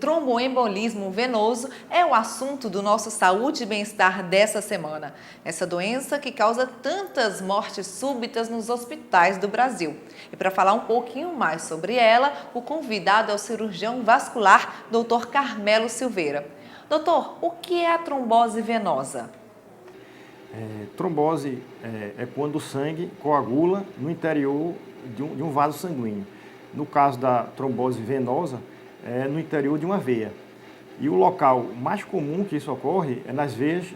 tromboembolismo venoso é o assunto do nosso Saúde e Bem-Estar dessa semana. Essa doença que causa tantas mortes súbitas nos hospitais do Brasil. E para falar um pouquinho mais sobre ela, o convidado é o cirurgião vascular, Dr. Carmelo Silveira. Doutor, o que é a trombose venosa? Trombose é quando o sangue coagula no interior de um vaso sanguíneo. No caso da trombose venosa, é no interior de uma veia. E o local mais comum que isso ocorre é nas veias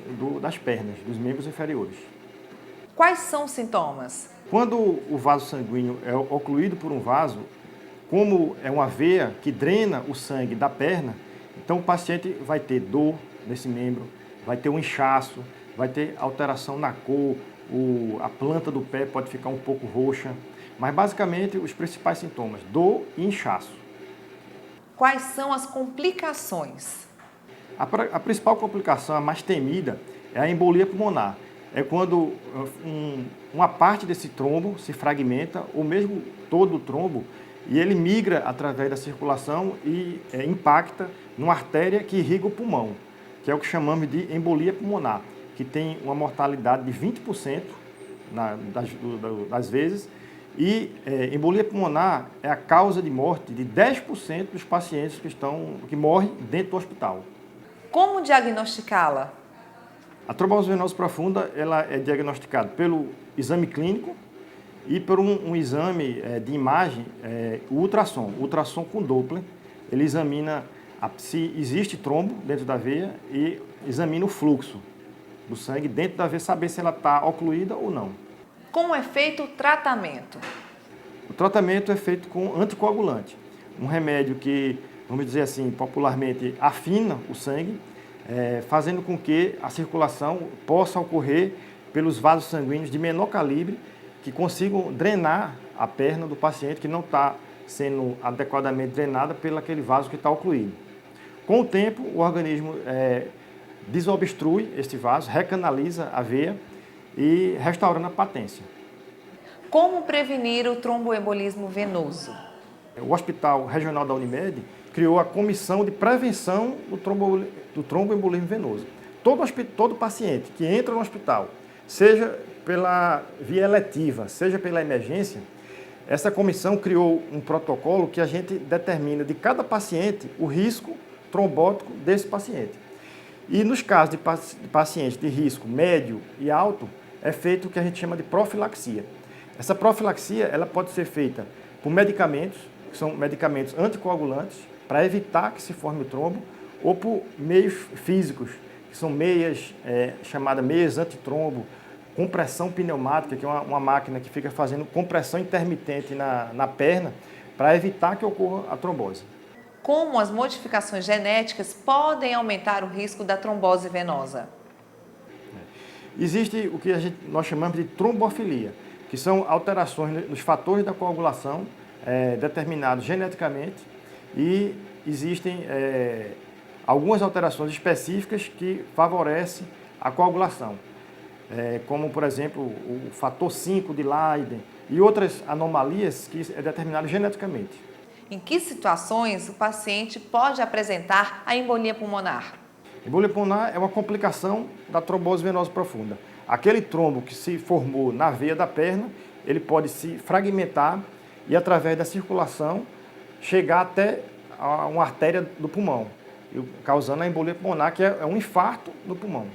das pernas, dos membros inferiores. Quais são os sintomas? Quando o vaso sanguíneo é ocluído por um vaso, como é uma veia que drena o sangue da perna, então o paciente vai ter dor nesse membro, vai ter um inchaço, vai ter alteração na cor, a planta do pé pode ficar um pouco roxa, mas basicamente os principais sintomas, dor e inchaço. Quais são as complicações? A principal complicação, a mais temida, é a embolia pulmonar. É quando uma parte desse trombo se fragmenta, ou mesmo todo o trombo, e ele migra através da circulação e impacta numa artéria que irriga o pulmão, que é o que chamamos de embolia pulmonar, que tem uma mortalidade de 20% das vezes, e embolia pulmonar é a causa de morte de 10% dos pacientes que morrem dentro do hospital. Como diagnosticá-la? A trombose venosa profunda ela é diagnosticada pelo exame clínico e por um exame de imagem, o ultrassom com Doppler. Ele examina se existe trombo dentro da veia e examina o fluxo do sangue dentro da veia, saber se ela está ocluída ou não. Como é feito o tratamento? O tratamento é feito com anticoagulante, um remédio que, vamos dizer assim, popularmente afina o sangue, fazendo com que a circulação possa ocorrer pelos vasos sanguíneos de menor calibre, que consigam drenar a perna do paciente que não está sendo adequadamente drenada pelo aquele vaso que está ocluído. Com o tempo, o organismo desobstrui este vaso, recanaliza a veia e restaurando a patência. Como prevenir o tromboembolismo venoso? O Hospital Regional da Unimed criou a Comissão de Prevenção do Tromboembolismo Venoso. Todo paciente que entra no hospital, seja pela via eletiva, seja pela emergência, essa comissão criou um protocolo que a gente determina de cada paciente o risco trombótico desse paciente. E nos casos de pacientes de risco médio e alto, é feito o que a gente chama de profilaxia. Essa profilaxia ela pode ser feita por medicamentos, que são medicamentos anticoagulantes, para evitar que se forme o trombo, ou por meios físicos, que são meias, chamadas meias antitrombo, compressão pneumática, que é uma máquina que fica fazendo compressão intermitente na perna, para evitar que ocorra a trombose. Como as modificações genéticas podem aumentar o risco da trombose venosa? Existe o que nós chamamos de trombofilia, que são alterações nos fatores da coagulação determinados geneticamente, e existem algumas alterações específicas que favorecem a coagulação, como, por exemplo, o fator 5 de Leiden e outras anomalias que é determinado geneticamente. Em que situações o paciente pode apresentar a embolia pulmonar? Embolia pulmonar é uma complicação da trombose venosa profunda. Aquele trombo que se formou na veia da perna, ele pode se fragmentar e, através da circulação, chegar até uma artéria do pulmão, causando a embolia pulmonar, que é um infarto do pulmão.